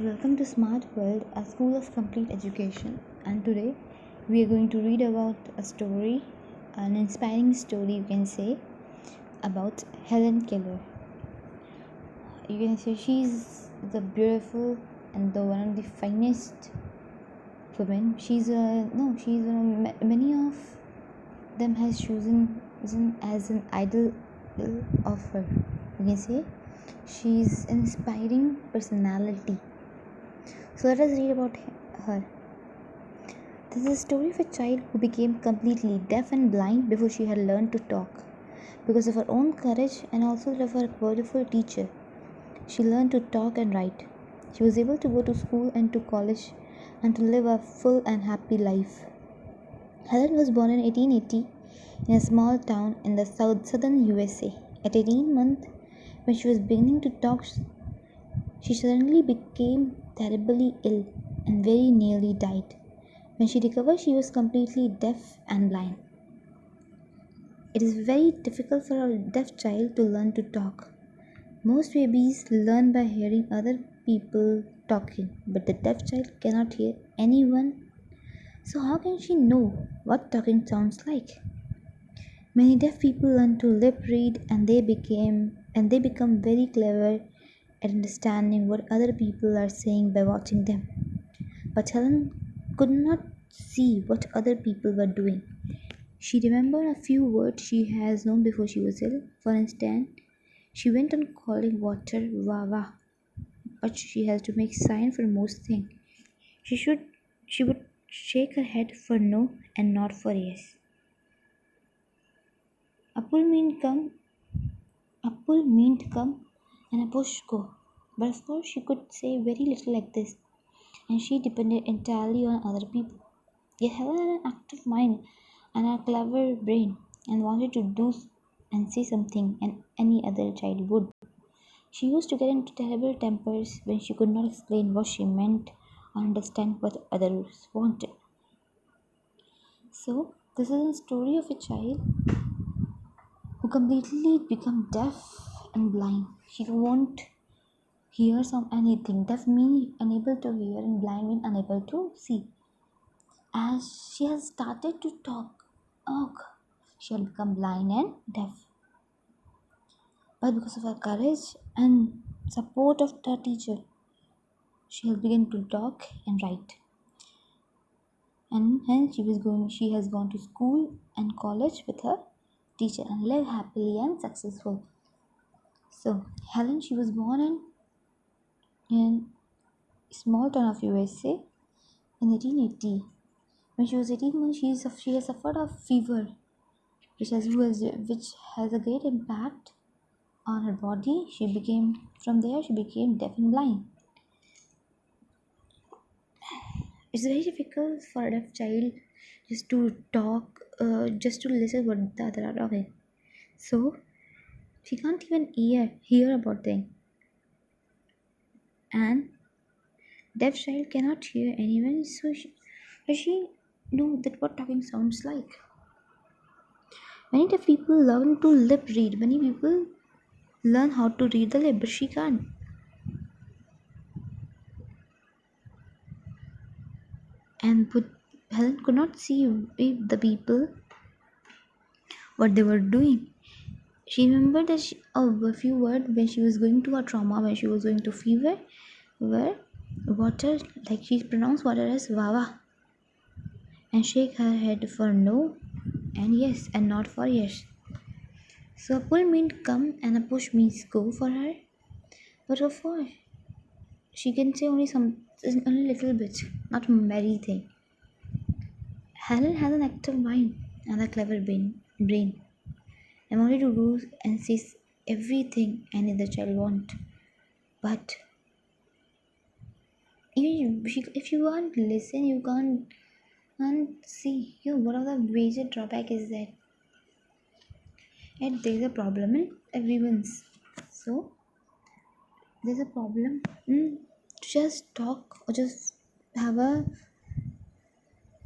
welcome to Smart World, a school of complete education. And today we are going to read about a story, an inspiring story, you can say, about Helen Keller. You can say she's the beautiful and the one of the finest women. She's many of them has chosen as an idol of her. You can say she's an inspiring personality. So let us read about her. This is a story of a child who became completely deaf and blind before she had learned to talk. Because of her own courage and also of her wonderful teacher, she learned to talk and write. She was able to go to school and to college and to live a full and happy life. Helen was born in 1880 in a small town in the southern USA. At 18 months, when she was beginning to talk, she suddenly became terribly ill and very nearly died. When she recovered, she was completely deaf and blind. It is very difficult for a deaf child to learn to talk. Most babies learn by hearing other people talking, but the deaf child cannot hear anyone. So how can she know what talking sounds like? Many deaf people learn to lip read and they become very clever at understanding what other people are saying by watching them. But Helen could not see what other people were doing. She remembered a few words she has known before she was ill. For instance, she went on calling water Wawa, but she has to make sign for most things. She would shake her head for no and not for yes. A pull meant come, and a push go. But of course, she could say very little like this, and she depended entirely on other people. Yet Helen had an active mind and a clever brain and wanted to do and say something and any other child would. She used to get into terrible tempers when she could not explain what she meant or understand what others wanted. So, this is a story of a child who completely become deaf and blind. She won't hear some anything. Deaf means unable to hear and blind means unable to see. As she has started to talk, she had become blind and deaf. But because of her courage and support of the teacher, she has begun to talk and write. And hence she has gone to school and college with her teacher and live happily and successful. So Helen, she was born in a small town of USA in 1880. When she was 18 months, she has suffered a fever which has a great impact on her body. She became deaf and blind. It's very difficult for a deaf child just to talk, just to listen what the other are talking. So she can't even hear about things. And deaf child cannot hear anyone, so she know that what talking sounds like. Many deaf people learn to lip read. Many people learn how to read the lip, but she can't. But Helen could not see the people what they were doing. She remembered that a few words when she was going to a trauma, when she was going to fever, were water, like she pronounced water as Wawa, and shake her head for no and yes and not for yes. So a pull means come and a push means go for her. But of course, she can say only little bit, not very thing. Helen has an active mind and a clever brain and wanted to do and say everything any other child want. But if you can't listen, you can't see. One of the major drawback is that there is a problem in everyone's. So there's a problem in just talk or just have a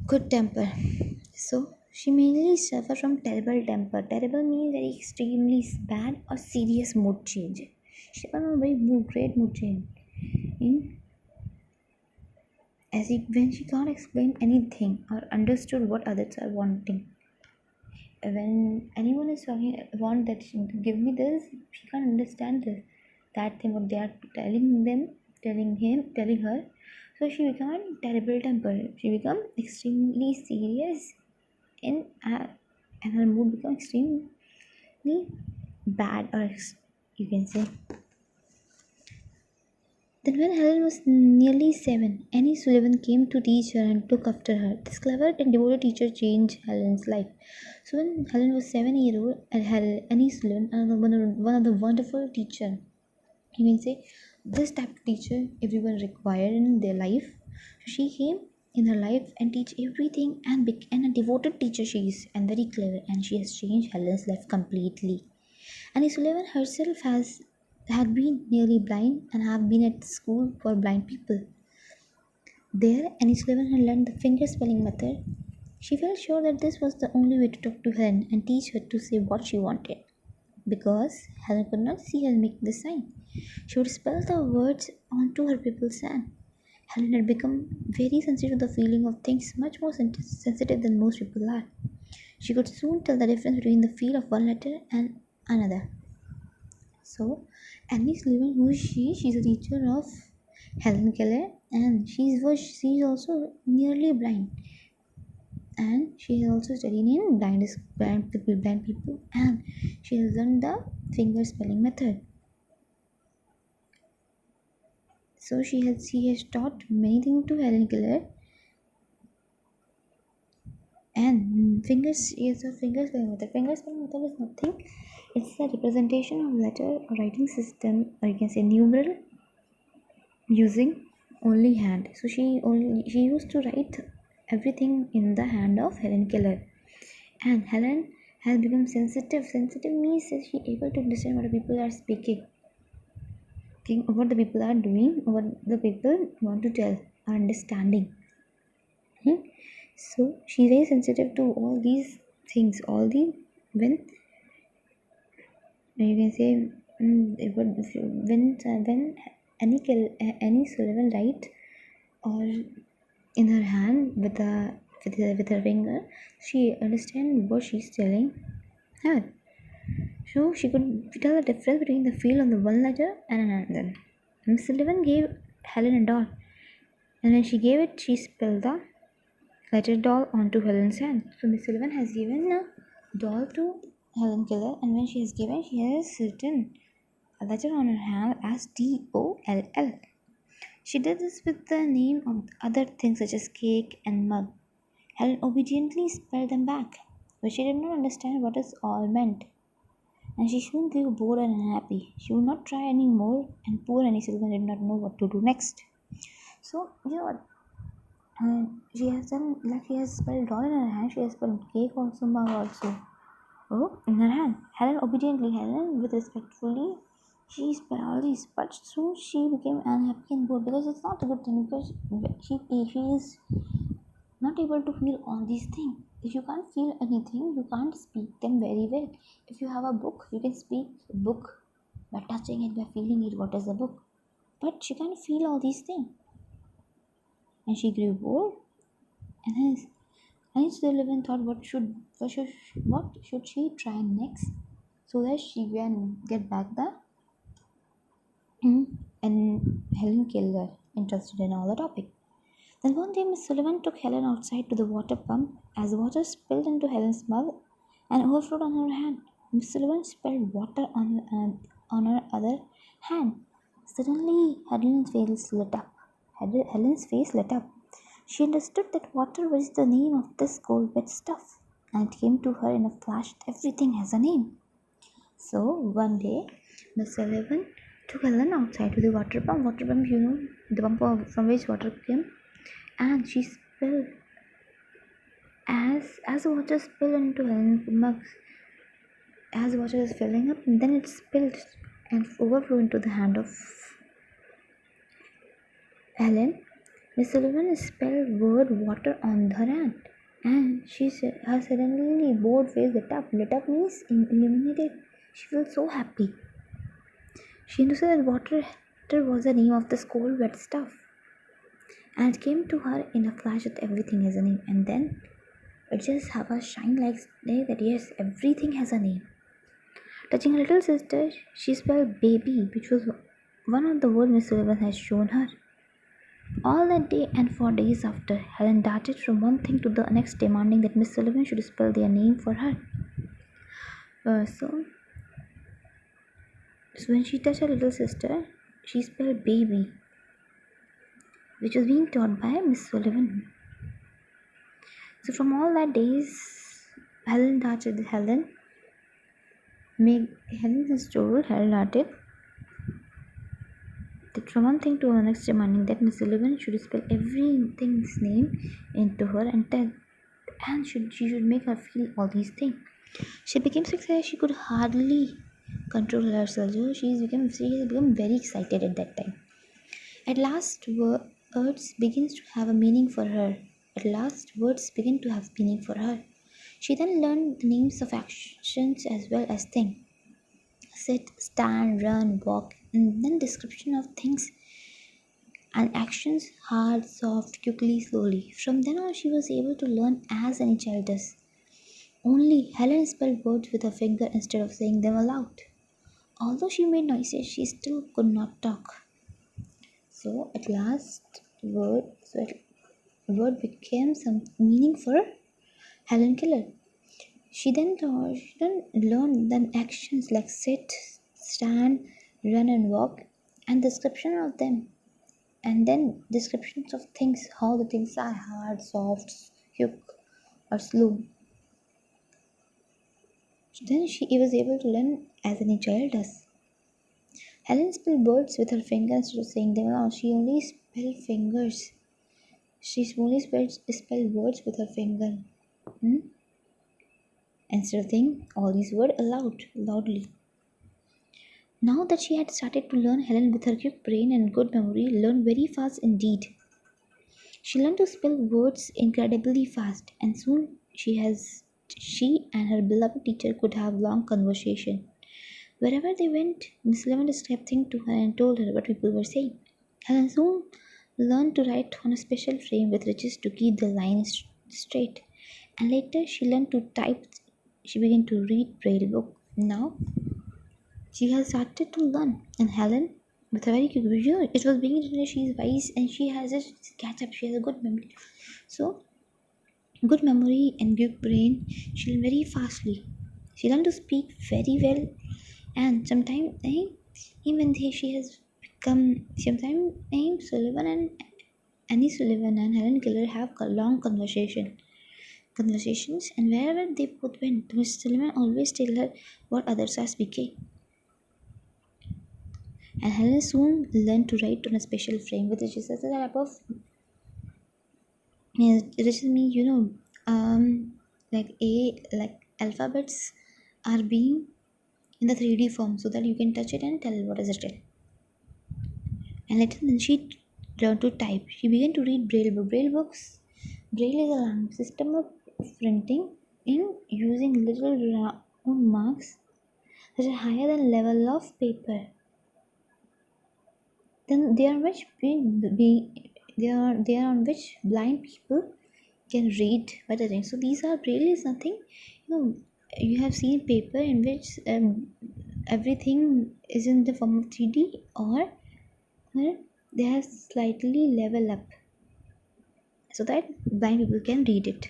good temper. So she mainly suffer from terrible temper. Terrible means very extremely bad or serious mood change. She suffer from very great mood change. In as if when she can't explain anything or understood what others are wanting. When anyone is talking want that she give me this, she can't understand this that thing what they are telling them, telling her. So she became terrible temper. She became extremely serious in and her mood became extremely bad, or you can say. Then, when Helen was nearly 7, Annie Sullivan came to teach her and took after her. This clever and devoted teacher changed Helen's life. So, when Helen was 7 years old, Annie Sullivan, one of the wonderful teacher, you can say, this type of teacher everyone required in their life. So she came in her life and teach everything and became a devoted teacher she is, and very clever, and she has changed Helen's life completely. Annie Sullivan herself had been nearly blind and have been at school for blind people. There, Annie Sullivan had learned the finger spelling method. She felt sure that this was the only way to talk to Helen and teach her to say what she wanted. Because Helen could not see her make the sign, she would spell the words onto her pupil's hand. Helen had become very sensitive to the feeling of things, much more sensitive than most people are. She could soon tell the difference between the feel of one letter and another. So, Annie Sullivan, who is she? She's a teacher of Helen Keller, and she's also nearly blind, and she has also studied in blind people, and she has learned the finger spelling method. So she has taught many things to Helen Keller, and fingers is a finger spelling method. Finger spelling method is nothing. It's a representation of letter or writing system, or you can say numeral, using only hand. So she used to write everything in the hand of Helen Keller. And Helen has become sensitive. Sensitive means that she able to understand what the people are speaking, what the people are doing, what the people want to tell, or understanding. Hmm? So she's very sensitive to all these things. All the when you can say when any Sullivan write or in her hand with her finger, she understand what she's telling her. So she could tell the difference between the feel of the one letter and another. Miss Sullivan gave Helen a doll, and when she gave it, she spelled the letter doll onto Helen's hand. So Miss Sullivan has given a doll to Helen Keller, and when she has written a letter on her hand as DOLL. She did this with the name of other things such as cake and mug. Helen obediently spelled them back, but she did not understand what it all meant, and she soon grew bored and unhappy. She would not try any more, and poor Annie Sullivan did not know what to do next. So, you know what? She has done, like she has spelled doll in her hand, she has spelled cake also, mug also. Oh, in her hand. Helen with respectfully, she spelled all these, but soon she became unhappy and bored, because it's not a good thing, because she is not able to feel all these things. If you can't feel anything, you can't speak them very well. If you have a book, you can speak a book by touching it, by feeling it, what is the book. But she can't feel all these things. And she grew bored, and hence Alice Sullivan thought what should she try next, so that she can get back the and Helen Keller interested in all the topic. Then one day Miss Sullivan took Helen outside to the water pump. As water spilled into Helen's mouth and overflowed on her hand, Miss Sullivan spilled water on her other hand. Suddenly, Helen's face lit up. She understood that water was the name of this cold, wet stuff, and it came to her in a flash that everything has a name. So one day, Miss Sullivan took Helen outside to the water pump. Water pump, the pump from which water came, and she spilled as the water spilled into Helen's mug. As the water is filling up, and then it spilled and overflowed into the hand of Helen. Miss Sullivan spelled word water on her hand, and her suddenly bored face lit up. Lit up means illuminated. She felt so happy. She understood that water was the name of this cold, wet stuff. And it came to her in a flash that everything has a name. And then it just have a shine like day that yes, everything has a name. Touching her little sister, she spelled baby, which was one of the words Miss Sullivan had shown her. All that day and for days after, Helen darted from one thing to the next, demanding that Miss Sullivan should spell their name for her. So when she touched her little sister, she spelled baby, which was being taught by Miss Sullivan. So from all that days, Helen darted Helen. Helen has told Helen darted that from one thing to the next, demanding that Miss Sullivan should spell everything's name into her and she should make her feel all these things. She became so excited she could hardly control herself. So she has become very excited at that time. At last, words begins to have a meaning for her. At last, words begin to have meaning for her. She then learned the names of actions as well as things. Sit, stand, run, walk, and then description of things and actions hard, soft, quickly, slowly. From then on, she was able to learn as any child does. Only Helen spelled words with her finger instead of saying them aloud. Although she made noises, she still could not talk. So at last, word became some meaning for Helen Keller. She then learned then actions like sit, stand, run, and walk, and description of them, and then descriptions of things, how the things are hard, soft, quick, or slow. Then she was able to learn as any child does. Helen spelled words with her fingers instead of saying them out. She only spelled fingers. She only spelled words with her finger. Hmm? Instead of saying all these words loudly. Now that she had started to learn, Helen, with her quick brain and good memory, learned very fast indeed. She learned to spell words incredibly fast, and soon she and her beloved teacher could have long conversation. Wherever they went, Miss Lemon described things to her and told her what people were saying. Helen soon learned to write on a special frame with ridges to keep the lines straight, and later she learned to type. She began to read Braille book. Now she has started to learn, and Helen, with a very quick visual, it was beginning. She is wise and she has a catch up. She has a good memory. So good memory and good brain. She learned very fastly. She learned to speak very well, and sometimes she has become sometimes Sullivan and Annie Sullivan and Helen Keller have long conversations, and wherever they both went, Miss Sullivan always tell her what others are speaking. And Helen soon learned to write on a special frame with which is a type of it is me, like alphabets are being in the 3D form so that you can touch it and tell what is it. And later then she learned to type. She began to read Braille book. Braille is a system of printing in using little round marks that are higher than level of paper. Then they are they are on which blind people can read better things. So these are Braille is nothing. You have seen paper in which everything is in the form of 3D or they have slightly level up so that blind people can read it.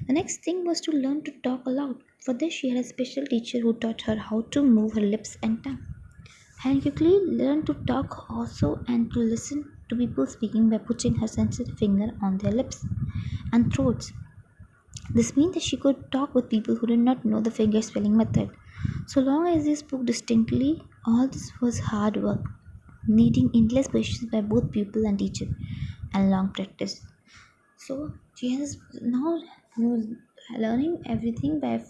The next thing was to learn to talk aloud. For this, she had a special teacher who taught her how to move her lips and tongue. And quickly learned to talk also and to listen to people speaking by putting her sensitive finger on their lips and throats. This means that she could talk with people who did not know the finger spelling method. So long as they spoke distinctly, all this was hard work, needing endless patience by both pupil and teacher and long practice. So she has now learning everything by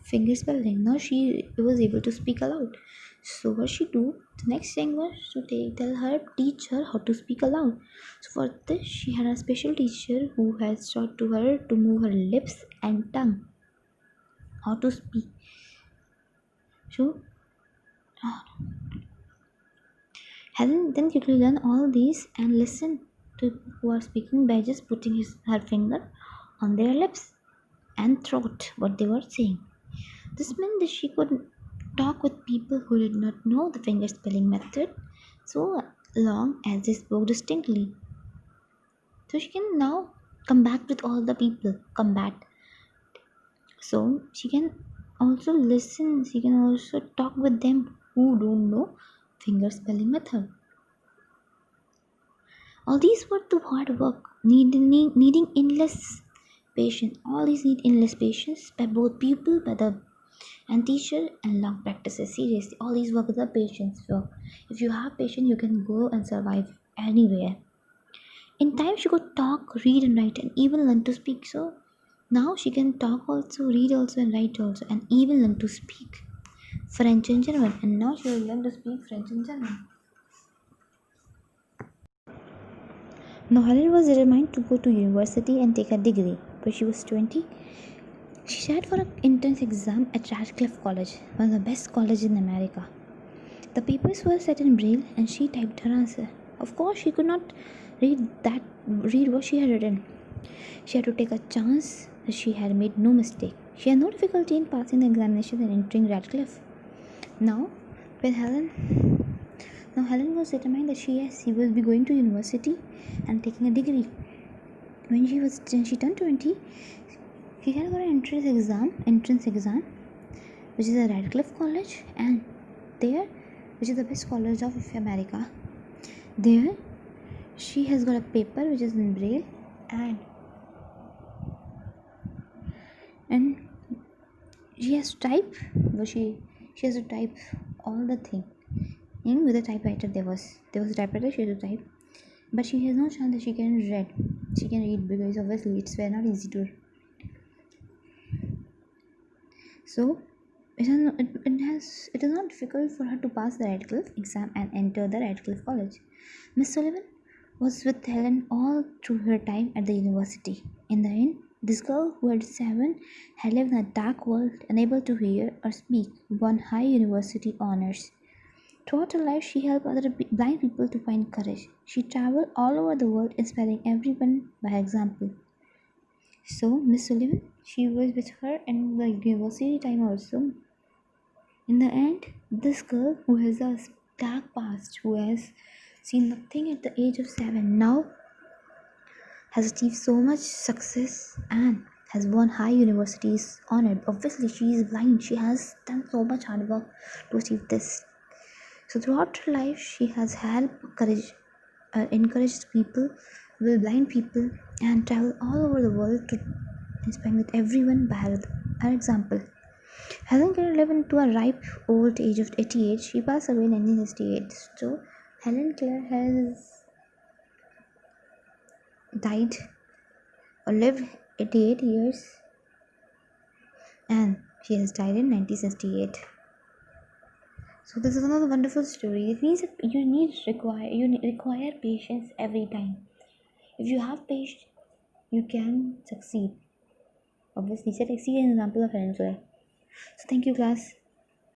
finger spelling. Now she was able to speak aloud. So what she do? The next thing was to teach her how to speak aloud. So for this, she had a special teacher who has taught to her to move her lips and tongue, how to speak. So Helen then quickly learned all these and listened to who are speaking by just putting her finger on their lips and throat what they were saying. This meant that she could talk with people who did not know the finger spelling method so long as they spoke distinctly. So she can now combat with all the people, combat. So she can also listen, she can also talk with them who don't know finger spelling method. All these were too hard work, needing endless patience. All these need endless patience by both pupil, by the and teacher and long practices. Seriously, all these work with the patience. So if you have patience, you can go and survive anywhere. In time, she could talk, read, and write, and even learn to speak. So now she can talk also, read also, and write also, and even learn to speak French and German. And now she will learn to speak French and German. Now Helen was determined to go to university and take a degree. When she was 20, she sat for an entrance exam at Radcliffe College, one of the best colleges in America. The papers were set in braille and she typed her answer. Of course, she could not read what she had written. She had to take a chance that she had made no mistake. She had no difficulty in passing the examination and entering Radcliffe. Now, when Helen was determined that she will be going to university and taking a degree. When she turned 20, she had got an entrance exam, which is a Radcliffe College, and there, which is the best college of America. There, she has got a paper which is in braille, and she has to type. She has to type all the thing. And with a typewriter, there was a typewriter she had to type, but she has no chance that she can read. She can read because obviously it's very not easy to. So it is not difficult for her to pass the Radcliffe exam and enter the Radcliffe College. Miss Sullivan was with Helen all through her time at the university. In the end, this girl who at 7 had lived in a dark world, unable to hear or speak, won high university honors. Throughout her life, she helped other blind people to find courage. She traveled all over the world, inspiring everyone by her example. So, Miss Sullivan, she was with her in the university time also. In the end, this girl who has a dark past, who has seen nothing at the age of 7, now has achieved so much success and has won high universities honor. Obviously, she is blind. She has done so much hard work to achieve this. So throughout her life, she has encouraged people, blind people, and traveled all over the world to inspire with everyone by her example. Helen Keller lived into a ripe old age of 88. She passed away in 1968. So Helen Keller has died or lived 88 years, and she has died in 1968. So this is another wonderful story. It means that you require patience every time. If you have patience, you can succeed. Obviously, set an example of Helen Keller. So thank you, class.